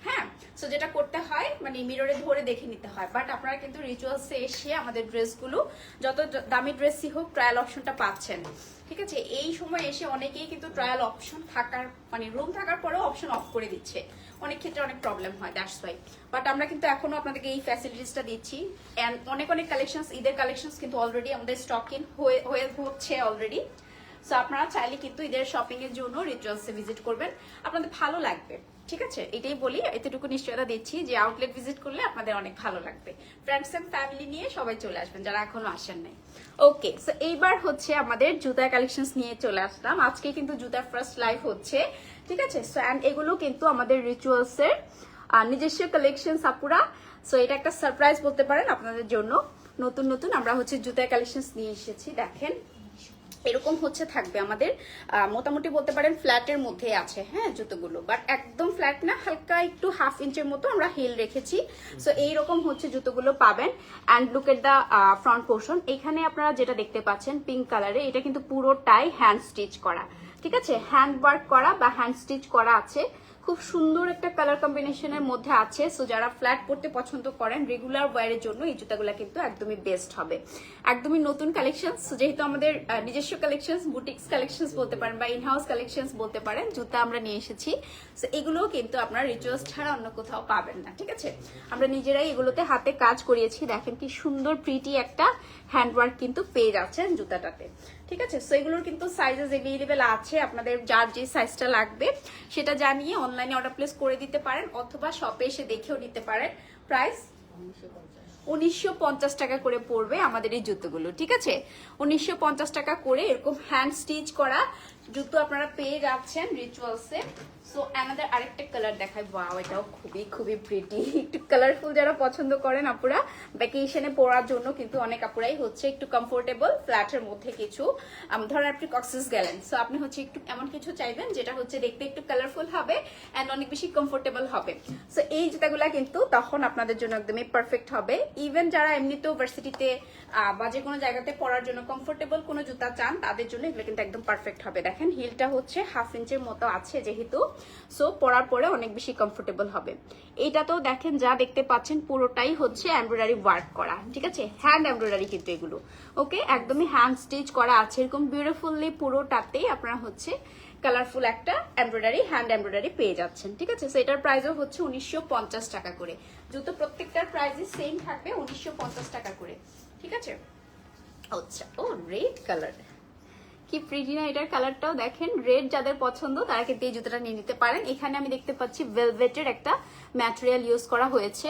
A: হ্যাঁ, সো যেটা করতে হয় মানে মিররে ধরে দেখে নিতে হয়, বাট আপনারা কিন্তু রিচুয়ালসে এসে আমাদের ড্রেসগুলো যত দামি ড্রেসই হোক ট্রায়াল অপশনটা পাচ্ছেন। ঠিক আছে, এই সময় এসে অনেকেই কিন্তু ট্রায়াল অপশন থাকার মানে রুম থাকার পরেও অপশন অফ করে দিচ্ছে, অনেক ক্ষেত্রে অনেক প্রবলেম হয়, দ্যাটস ওয়াই। বাট আমরা কিন্তু এখনো আপনাদেরকে এই ফ্যাসিলিটিসটা দিচ্ছি। অ্যান্ড অনেক অনেক কালেকশনস, ঈদের কালেকশনস কিন্তু অলরেডি আমাদের স্টক ইন হচ্ছে অলরেডি। সো আপনারা চাইলে কিন্তু ঈদের শপিং এর জন্য রিচুয়ালসে ভিজিট করবেন, আপনাদের ভালো লাগবে। ঠিক আছে, এটাই বলি, এতটুকু নিশ্চয়তা দিচ্ছি যে আউটলেট ভিজিট করলে আপনাদের অনেক ভালো লাগবে। ফ্রেন্ডস এন্ড ফ্যামিলি নিয়ে সবাই চলে আসবেন যারা এখনো আসেন নাই। ওকে, সো এইবার হচ্ছে আমাদের জুতার কালেকশনস নিয়ে চলে আসলাম। আজকে কিন্তু জুতার ফার্স্ট লাইভ হচ্ছে। ঠিক আছে, সো অ্যান্ড এগুলো কিন্তু আমাদের রিচুয়ালসের নিজস্ব কালেকশন আপুরা। সো এটা একটা সারপ্রাইজ বলতে পারেন আপনাদের জন্য। নতুন নতুন আমরা হচ্ছে জুতার কালেকশনস নিয়ে এসেছি। দেখেন এরকম হচ্ছে থাকবে আমাদের, মোটামুটি বলতে পারেন ফ্ল্যাটের মধ্যে আছে হ্যাঁ জুতোগুলো, বাট একদম ফ্ল্যাট না, হালকা একটু হাফ ইঞ্চের মতো আমরা হিল রেখেছি। সো এইরকম হচ্ছে জুতোগুলো পাবেন। And look at the front portion. এখানে আপনারা যেটা দেখতে পাচ্ছেন পিঙ্ক কালারে, এটা কিন্তু পুরোটাই হ্যান্ড স্টিচ করা। ঠিক আছে, হ্যান্ড ওয়ার্ক করা বা হ্যান্ড স্টিচ করা আছে। খুব সুন্দর একটা কালার কম্বিনেশনের মধ্যে আছে। সো যারা ফ্ল্যাট পরতে পছন্দ করেন রেগুলার ওয়্যারের জন্য এই জুতাগুলো কিন্তু একদমই বেস্ট হবে। একদমই নতুন কালেকশন, যেহেতু আমাদের নিজস্ব কালেকশন, বুটিক্স কালেকশন বলতে পারেন বা ইনহাউস কালেকশন বলতে পারেন, জুতা আমরা নিয়ে এসেছি। সো এগুলোও কিন্তু আপনার রিচুয়ালস ছাড়া অন্য কোথাও পাবেন না। ঠিক আছে, আমরা নিজেরাই এগুলোতে হাতে কাজ করিয়েছি। দেখেন কি সুন্দর প্রিটি একটা হ্যান্ডওয়ার্ক কিন্তু পেয়ে যাচ্ছেন জুতাটাতে। ঠিক আছে, সো এগুলোর কিন্তু সাইজেস এভেলেবেল আছে, আপনাদের যার যে সাইজটা লাগবে সেটা জানিয়ে অনলাইনে অর্ডার প্লেস করে দিতে পারেন, অথবা শপে এসে দেখেও নিতে পারেন। প্রাইস 1950 টাকা করে পড়বে আমাদের এই জুতোগুলো। ঠিক আছে, 1950 টাকা করে এরকম হ্যান্ড স্টিচ করা জুতো আপনারা পেয়ে যাচ্ছেন রিচুয়ালসে। সো আমাদের আরেকটা কালার দেখায়, ওয়াও এটাও খুবই খুবই প্রিটি। একটু কালারফুল যারা পছন্দ করেন আপুরা, ভ্যাকেশনে পরার জন্য কিন্তু অনেক আপুরাই হচ্ছে একটু কমফোর্টেবল ফ্ল্যাটের মধ্যে কিছু, ধরেন আপনি কক্সেস গেলেন, সো আপনি হচ্ছে একটু এমন কিছু চাইবেন যেটা হচ্ছে দেখতে একটু কালারফুল হবে অ্যান্ড অনেক বেশি কমফোর্টেবল হবে। সো এই জুতাগুলা কিন্তু তখন আপনাদের জন্য একদমই পারফেক্ট হবে। ইভেন যারা এমনিতেও ভার্সিটিতে বা যে কোনো জায়গাতে পরার জন্য কমফোর্টেবল কোনো জুতা চান, তাদের জন্য এগুলো কিন্তু একদম পারফেক্ট হবে। দেখেন হিলটা হচ্ছে হাফ ইঞ্চের মতো আছে যেহেতু, সো পরার পরে অনেক বেশি কমফোর্টেবল হবে। এইটাতেও দেখেন যা দেখতে পাচ্ছেন পুরোটাই হচ্ছে এমব্রয়ডারি ওয়ার্ক করা। ঠিক আছে, হ্যান্ড এমব্রয়ডারি কিন্তু এগুলো। ওকে, একদমই হ্যান্ড স্টিচ করা আছে এরকম বিউটিফুলি, পুরোটাতেই আপনারা হচ্ছে কালারফুল একটা এমব্রয়ডারি, হ্যান্ড এমব্রয়ডারি পেয়ে যাচ্ছেন। ঠিক আছে, সো এটার প্রাইসও হচ্ছে 1950 টাকা করে। জুতো প্রত্যেকটার প্রাইসই সেম থাকবে 1950 টাকা করে। ঠিক আছে, আচ্ছা, ও রেড কালার কি প্রিটি না, এটার কালারটাও দেখেন। রেড যাদের পছন্দ তারা কিন্তু এই জুতোটা নিয়ে নিতে পারেন। এখানে আমি দেখতে পাচ্ছি ভেলভেটের একটা ম্যাটেরিয়াল ইউজ করা হয়েছে।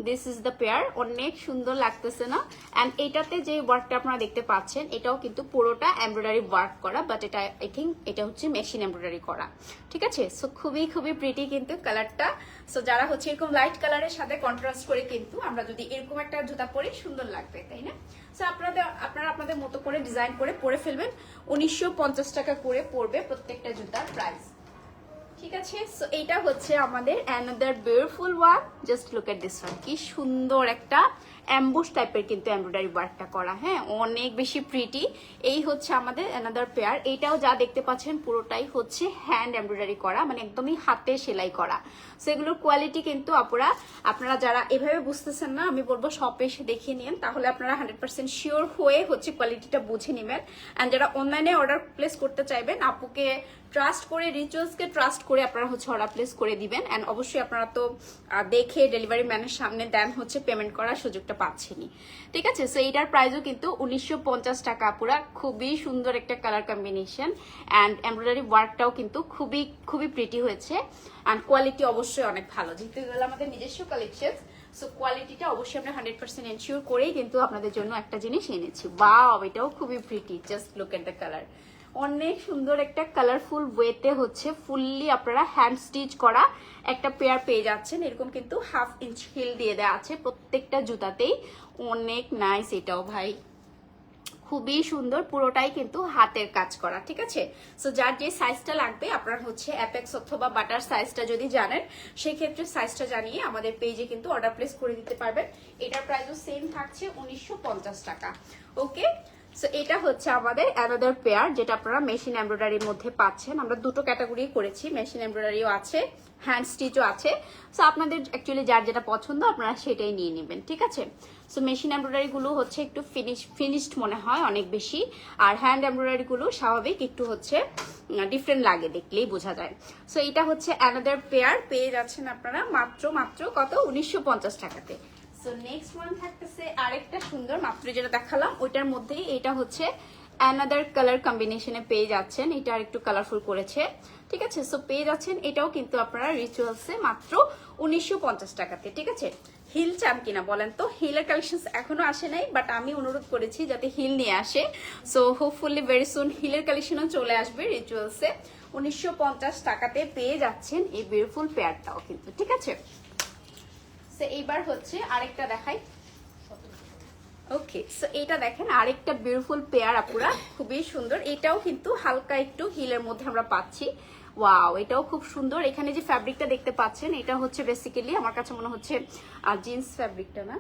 A: দিস ইজ দ্য পেয়ার, অনেক সুন্দর লাগতেছে না? অ্যান্ড এটাতে যে ওয়ার্কটা আপনারা দেখতে পাচ্ছেন এটাও কিন্তু পুরোটা এমব্রয়ডারি ওয়ার্ক করা, বাট এটা আই থিঙ্ক এটা হচ্ছে মেশিন এমব্রয়ডারি করা। ঠিক আছে, সো খুবই খুবই প্রিটি কিন্তু কালারটা। সো যারা হচ্ছে এরকম লাইট কালারের সাথে কন্ট্রাস্ট করে কিন্তু আমরা যদি এরকম একটা জুতা পরি সুন্দর লাগবে, তাই না? সো আপনারা আপনাদের মতো করে ডিজাইন করে পরে ফেলবেন। 1950 টাকা করে পড়বে প্রত্যেকটা জুতার প্রাইস। ঠিক আছে, সো এইটা হচ্ছে আমাদের another beautiful one. Just look at this one, কি সুন্দর একটা অ্যাম্বুশ টাইপের কিন্তু এমব্রয়ডারি ওয়ার্কটা করা, হ্যাঁ অনেক বেশি প্রিটি। এই হচ্ছে আমাদের অ্যানাদার পেয়ার। এইটাও যা দেখতে পাচ্ছেন পুরোটাই হচ্ছে হ্যান্ড এমব্রয়ডারি করা, মানে একদমই হাতে সেলাই করা। সো এগুলোর কোয়ালিটি কিন্তু আপনারা যারা এভাবে বুঝতেছেন না, আমি বলবো শপে এসে দেখিয়ে নিন, তাহলে আপনারা 100% শিওর হয়ে হচ্ছে কোয়ালিটিটা বুঝে নেবেন। অ্যান্ড যারা অনলাইনে অর্ডার প্লেস করতে চাইবেন, আপুকে ট্রাস্ট করে, রিচুয়ালসকে ট্রাস্ট করে আপনারা হচ্ছে অর্ডার প্লেস করে দিবেন। অ্যান্ড অবশ্যই আপনারা তো দেখে ডেলিভারি ম্যানের সামনে দেন হচ্ছে পেমেন্ট করার সুযোগটা পাচ্ছেনই, ঠিক আছে। সো এইটার প্রাইসও কিন্তু 1950 টাকা পুরা। খুবই সুন্দর একটা কালার কম্বিনেশন অ্যান্ড এমব্রয়ডারি ওয়ার্কটাও কিন্তু খুবই খুবই প্রিটি হয়েছে। অ্যান্ড কোয়ালিটি অবশ্যই অনেক ভালো, যেহেতু এগুলো আমাদের নিজস্ব কালেকশন। সো কোয়ালিটিটা অবশ্যই আমরা 100% এনশিওর করেই কিন্তু আপনাদের জন্য একটা জিনিস এনেছি। ওয়াও, এটাও খুবই pretty, just look at the colour. অনেক সুন্দর একটা কালারফুল ওয়েতে হচ্ছে ফুললি আপনারা হ্যান্ড স্টিচ করা একটা পেয়ার পেয়ে যাচ্ছেন। এরকম কিন্তু 1/2 ইঞ্চ হিল দিয়ে দেওয়া আছে প্রত্যেকটা জুতাতেই। অনেক নাইস এটাও ভাই, খুবই সুন্দর, পুরোটাই কিন্তু হাতের কাজ করা, ঠিক আছে। সো যার যে সাইজটা লাগবে, আপনার হচ্ছে অ্যাপেক্স অথবা বাটার সাইজটা যদি জানেন, সেই ক্ষেত্রে সাইজটা জানিয়ে আমাদের পেজে কিন্তু অর্ডার প্লেস করে দিতে পারবেন। এটার প্রাইসও সেম থাকছে 1950 টাকা। ওকে, সো এটা হচ্ছে আমাদের অ্যানাদার পেয়ার, যেটা আপনারা মেশিন এমব্রয়ডারির মধ্যে পাচ্ছেন। আমরা দুটো ক্যাটাগরি করেছি, মেশিন এমব্রয়ডারিও আছে, হ্যান্ড স্টিচও আছে। সো আপনাদের অ্যাকচুয়ালি যার যেটা পছন্দ আপনারা সেটাই নিয়ে নেবেন, ঠিক আছে। সো মেশিন এমব্রয়ডারি গুলো হচ্ছে একটু ফিনিশড মনে হয় অনেক বেশি, আর হ্যান্ড এমব্রয়ডারি গুলো স্বাভাবিক একটু হচ্ছে ডিফারেন্ট লাগে, দেখলেই বোঝা যায়। সো এটা হচ্ছে অ্যানাদার পেয়ার, পেয়ে যাচ্ছেন আপনারা মাত্র কত, 1950 টাকাতে। সো নেক্সট ওয়ান থাকতেছে আরেকটা সুন্দর, মাত্র যেটা দেখালাম ওইটার মধ্যেই এটা হচ্ছে অ্যানাদার কালার কম্বিনেশনে পেয়ে যাচ্ছেন। এটা আর একটু কালারফুল করেছে, ঠিক আছে। সো পেয়ে যাচ্ছেন এটাও কিন্তু আপনারা রিচুয়ালসে মাত্র 1950 টাকাতে, ঠিক আছে। হিল চান কিনা বলেন তো? হিলের কালেকশন এখনো আসে নাই, বাট আমি অনুরোধ করেছি যাতে হিল নিয়ে আসে। সো হোপফুলি ভেরি সুন হিলের কালেকশনও চলে আসবে রিচুয়ালসে। 1950 টাকাতে পেয়ে যাচ্ছেন এই বিউটিফুল পেয়ারটাও কিন্তু, ঠিক আছে। সো এইবার হচ্ছে আরেকটা দেখাই। ওকে, সো এটা দেখেন আরেকটা বিউটিফুল পেয়ার আপুরা, খুবই সুন্দর। এটাও কিন্তু হালকা একটু হিলের মধ্যে আমরা পাচ্ছি। ওয়াও, এটাও খুব সুন্দর। এখানে যে ফ্যাব্রিকটা দেখতে পাচ্ছেন, এটা হচ্ছে বেসিক্যালি আমার কাছে মনে হচ্ছে জিন্স ফ্যাব্রিকটা না,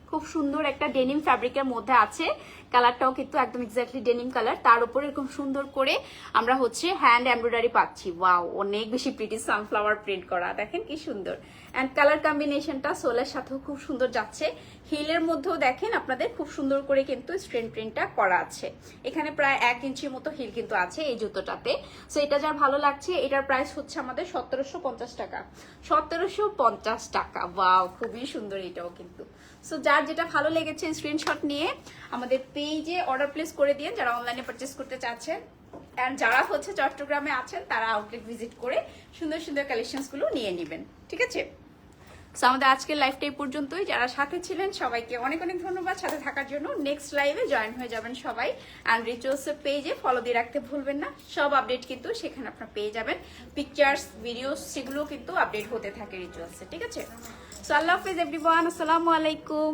A: খুব সুন্দর একটা ডেনিম ফ্যাব্রিকের মধ্যে আছে। কালারটাও কিন্তু একদম এক্স্যাক্টলি ডেনিম কালার, তার উপরে এরকম সুন্দর করে আমরা হচ্ছে হ্যান্ড এমব্রয়ডারি পাচ্ছি। ওয়াও, অনেক বেশি প্রিটি, সানফ্লাওয়ার প্রিন্ট করা, দেখেন কি সুন্দর। অ্যান্ড কালার কম্বিনেশনটা সোলের সাথেও খুব সুন্দর যাচ্ছে। হিলের মধ্যেও দেখেন আপনাদের খুব সুন্দর করে কিন্তু স্ট্রেন প্রিন্টটা করা আছে। এখানে প্রায় 1 ইঞ্চির মতো হিল কিন্তু আছে এই জুতোটাতে। সো এটা যার ভালো লাগছে, এটার প্রাইস হচ্ছে আমাদের 1750 টাকা। 1750 টাকা, ওয়াও, খুবই সুন্দর এটাও কিন্তু। সো যার যেটা ভালো লেগেছে স্ক্রিনশট নিয়ে আমাদের পেজে অর্ডার প্লেস করে দিয়ে, যারা অনলাইনে পারচেস করতে চাচ্ছেন। অ্যান্ড যারা হচ্ছে চট্টগ্রামে আছেন, তারা আউটলেট ভিজিট করে সুন্দর সুন্দর কালেকশনসগুলো নিয়ে নেবেন, ঠিক আছে। সো আমাদের আজকের লাইভটা এই পর্যন্তই। যারা সাথে ছিলেন সবাইকে অনেক অনেক ধন্যবাদ সাথে থাকার জন্য। নেক্সট লাইভে জয়েন হয়ে যাবেন সবাই। অ্যান্ড রিচুয়ালসের পেজে ফলো দিয়ে রাখতে ভুলবেন না, সব আপডেট কিন্তু সেখানে আপনারা পেয়ে যাবেন। পিকচার্স, ভিডিওস, সেগুলো কিন্তু আপডেট হতে থাকে রিচুয়ালসে, ঠিক আছে। সো আল্লাহ হাফেজ এভরিওয়ান, আসসালামু আলাইকুম।